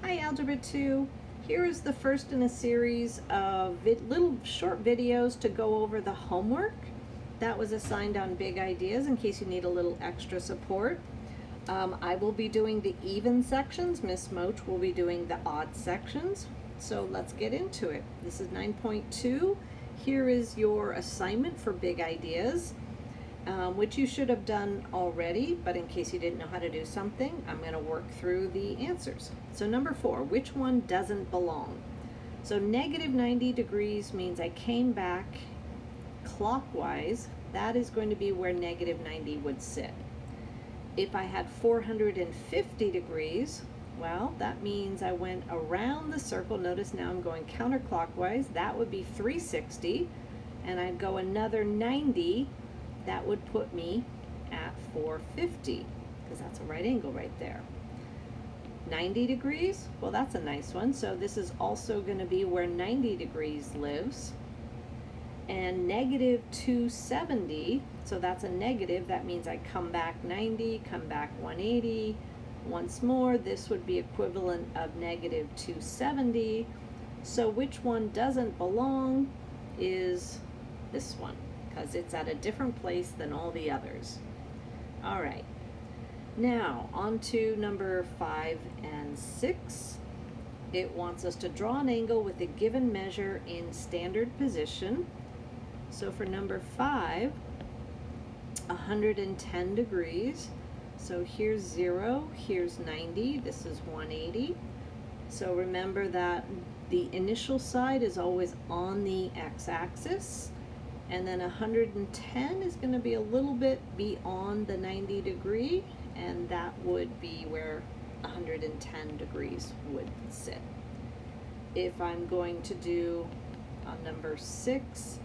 Hi Algebra 2. Here is the first in a series of little short videos to go over the homework that was assigned on Big Ideas in case you need a little extra support. I will be doing the even sections. Miss Moach will be doing the odd sections. So let's get into it. This is 9.2. Here is your assignment for Big Ideas. Which you should have done already, but in case you didn't know how to do something, I'm going to work through the answers. So number 4, which one doesn't belong? So negative 90 degrees means I came back clockwise. That is going to be where negative 90 would sit. If I had 450 degrees, well, that means I went around the circle. Notice now I'm going counterclockwise. That would be 360, and I'd go another 90. That would put me at 450, because that's a right angle right there. 90 degrees, well, that's a nice one. So this is also going to be where 90 degrees lives. And negative 270, so that's a negative. That means I come back 90, come back 180. Once more, this would be equivalent of negative 270. So which one doesn't belong is this one, because it's at a different place than all the others. All right, now on to number 5 and 6. It wants us to draw an angle with a given measure in standard position. So for number 5, 110 degrees. So here's 0, here's 90, this is 180. So remember that the initial side is always on the x-axis. And then 110 is going to be a little bit beyond the 90 degree, and that would be where 110 degrees would sit. If I'm going to do on number 6,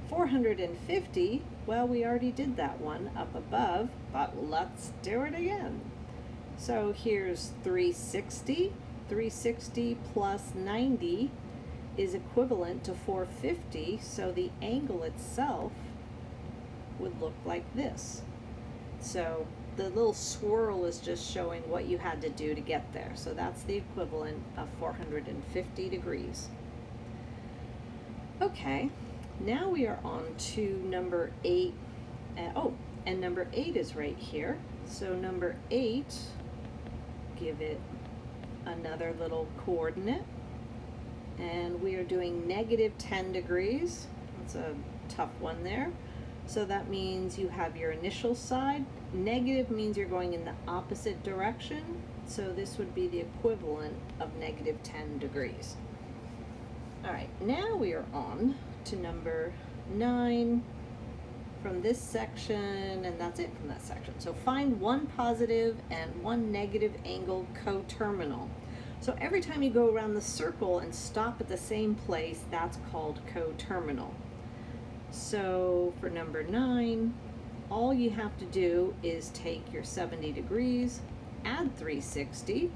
450, well, we already did that one up above, but let's do it again. So here's 360. 360 plus 90 is equivalent to 450, so the angle itself would look like this. So the little swirl is just showing what you had to do to get there. So that's the equivalent of 450 degrees. Okay, now we are on to number 8. And number 8 is right here. So number 8, give it another little coordinate. And we are doing negative 10 degrees. That's a tough one there. So that means you have your initial side. Negative means you're going in the opposite direction. So this would be the equivalent of negative 10 degrees. All right, now we are on to number 9 from this section, and that's it from that section. So find one positive and one negative angled coterminal. So every time you go around the circle and stop at the same place, that's called coterminal. So for number 9, all you have to do is take your 70 degrees, add 360,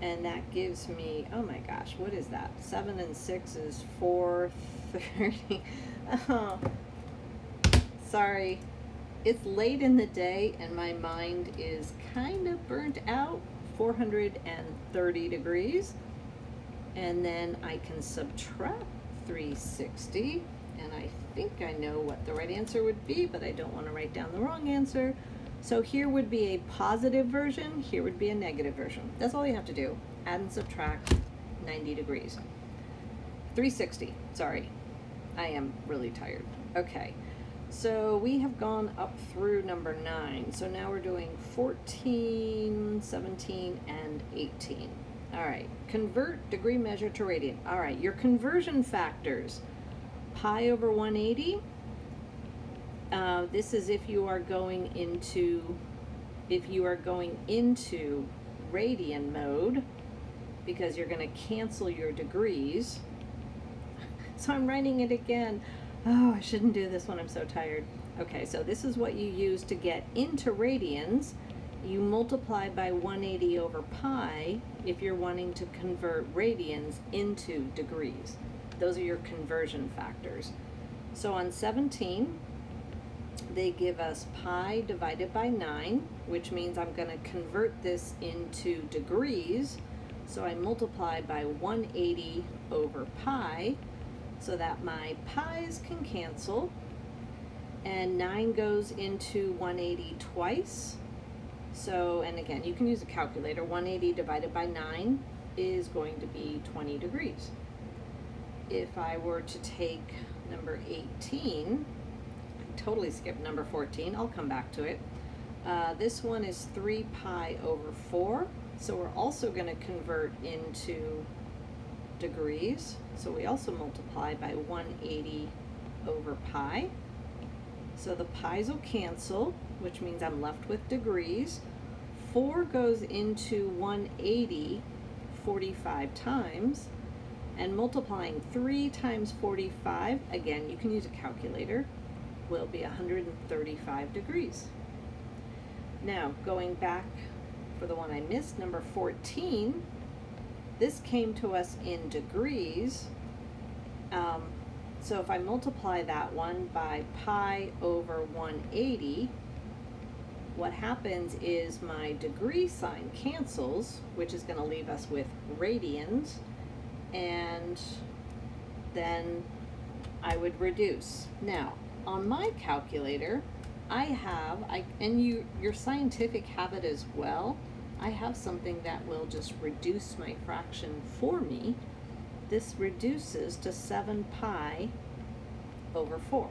and that gives me, oh my gosh, what is that? 7 and 6 is 430. Oh, sorry. It's late in the day and my mind is kind of burnt out. 430 degrees, and then I can subtract 360, and I think I know what the right answer would be, but I don't want to write down the wrong answer. So here would be a positive version, here would be a negative version. That's all you have to do. Add and subtract 90 degrees. 360, sorry. I am really tired. Okay. So we have gone up through number 9. So now we're doing 14, 17, and 18. All right, convert degree measure to radian. All right, your conversion factors. Pi over 180. This is if you are going into radian mode, because you're going to cancel your degrees. So I'm writing it again. Oh, I shouldn't do this when I'm so tired. Okay, so this is what you use to get into radians. You multiply by 180 over pi if you're wanting to convert radians into degrees. Those are your conversion factors. So on 17, they give us pi divided by 9, which means I'm going to convert this into degrees, So I multiply by 180 over pi so that my pi's can cancel, and 9 goes into 180 twice. So, and again, you can use a calculator. 180 divided by 9 is going to be 20 degrees. If I were to take number 18, I totally skipped number 14. I'll come back to it. This one is 3 pi over 4. So we're also going to convert into degrees. So we also multiply by 180 over pi. So the pi's will cancel, which means I'm left with degrees. 4 goes into 180 45 times, and multiplying 3 times 45, again, you can use a calculator, will be 135 degrees. Now, going back for the one I missed, number 14, this came to us in degrees. So if I multiply that one by pi over 180, what happens is my degree sign cancels, which is going to leave us with radians, and then I would reduce. Now, on my calculator, your scientific have it as well, I have something that will just reduce my fraction for me. This reduces to 7 pi over 4.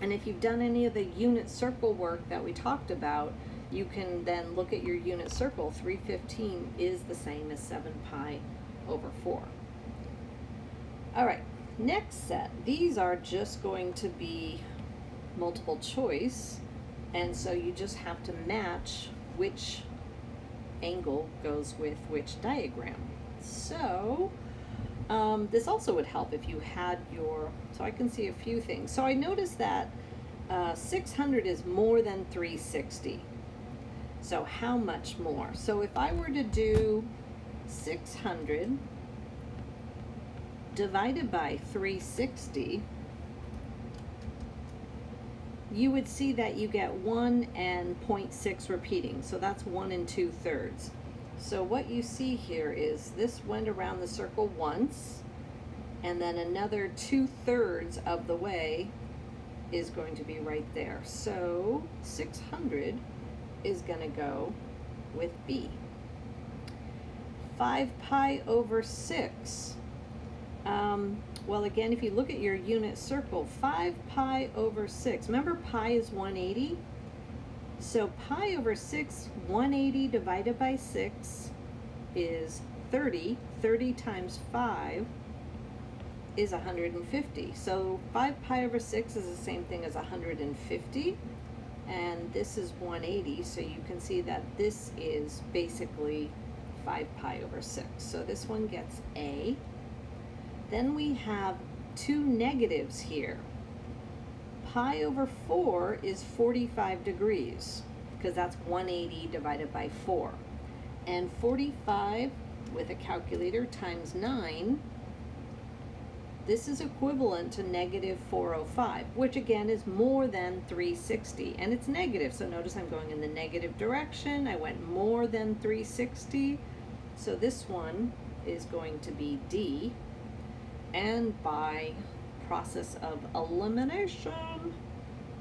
And if you've done any of the unit circle work that we talked about, you can then look at your unit circle. 315 is the same as 7 pi over 4. All right, next set. These are just going to be multiple choice, and so you just have to match which angle goes with which diagram. So this also would help if you had so I can see a few things. So I noticed that 600 is more than 360. So how much more? So if I were to do 600 divided by 360, you would see that you get 1 and 0.6 repeating. So that's 1 and 2/3. So what you see here is this went around the circle once, and then another 2/3 of the way is going to be right there. So 600 is going to go with B. 5 pi over 6. Well, again, if you look at your unit circle, 5 pi over 6. Remember, pi is 180? So pi over 6, 180 divided by 6 is 30. 30 times 5 is 150. So 5 pi over 6 is the same thing as 150. And this is 180. So you can see that this is basically 5 pi over 6. So this one gets A. Then we have two negatives here. Pi over 4 is 45 degrees, because that's 180 divided by 4. And 45 with a calculator times 9, this is equivalent to negative 405, which again is more than 360. And it's negative, so notice I'm going in the negative direction. I went more than 360. So this one is going to be D. And by process of elimination,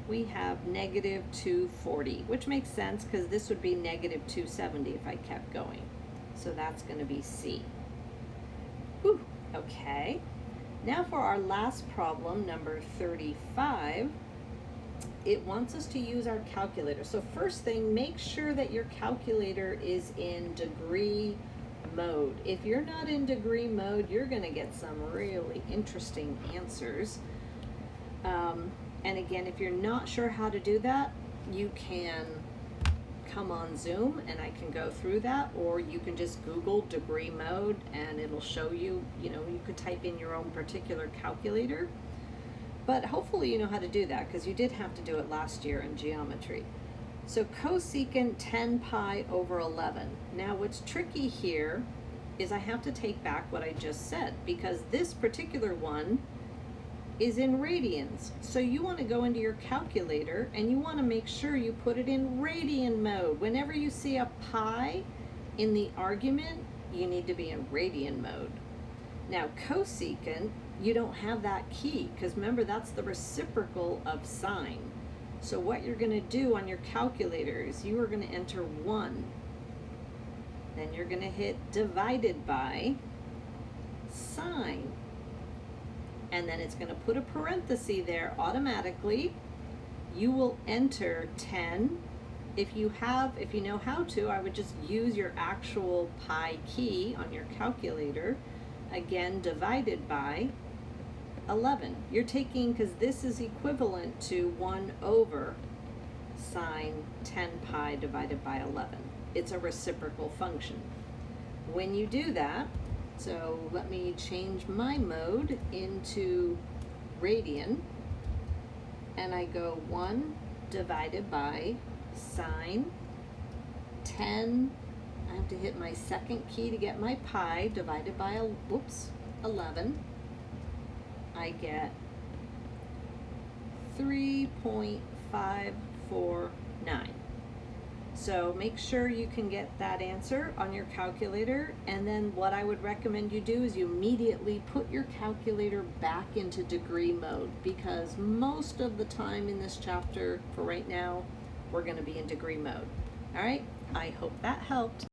we have negative 240, which makes sense because this would be negative 270 if I kept going. So that's going to be C. Whew, okay. Now for our last problem, number 35, it wants us to use our calculator. So first thing, make sure that your calculator is in degree mode. If you're not in degree mode, you're going to get some really interesting answers. And again, if you're not sure how to do that, you can come on Zoom and I can go through that, or you can just Google degree mode and it'll show you, you could type in your own particular calculator. But hopefully you know how to do that because you did have to do it last year in geometry. So cosecant 10 pi over 11. Now what's tricky here is I have to take back what I just said because this particular one is in radians. So you want to go into your calculator and you want to make sure you put it in radian mode. Whenever you see a pi in the argument, you need to be in radian mode. Now cosecant, you don't have that key, because remember that's the reciprocal of sine. So what you're going to do on your calculator is you are going to enter 1. Then you're going to hit divided by sine. And then it's going to put a parenthesis there automatically. You will enter 10. If you know how to, I would just use your actual pi key on your calculator. Again, divided by 11. You're taking, because this is equivalent to 1 over sine 10 pi divided by 11. It's a reciprocal function. When you do that, so let me change my mode into radian, and I go 1 divided by sine 10, I have to hit my second key to get my pi, divided by 11, I get 3.549. So make sure you can get that answer on your calculator, and then what I would recommend you do is you immediately put your calculator back into degree mode, because most of the time in this chapter, for right now, we're going to be in degree mode. All right, I hope that helped.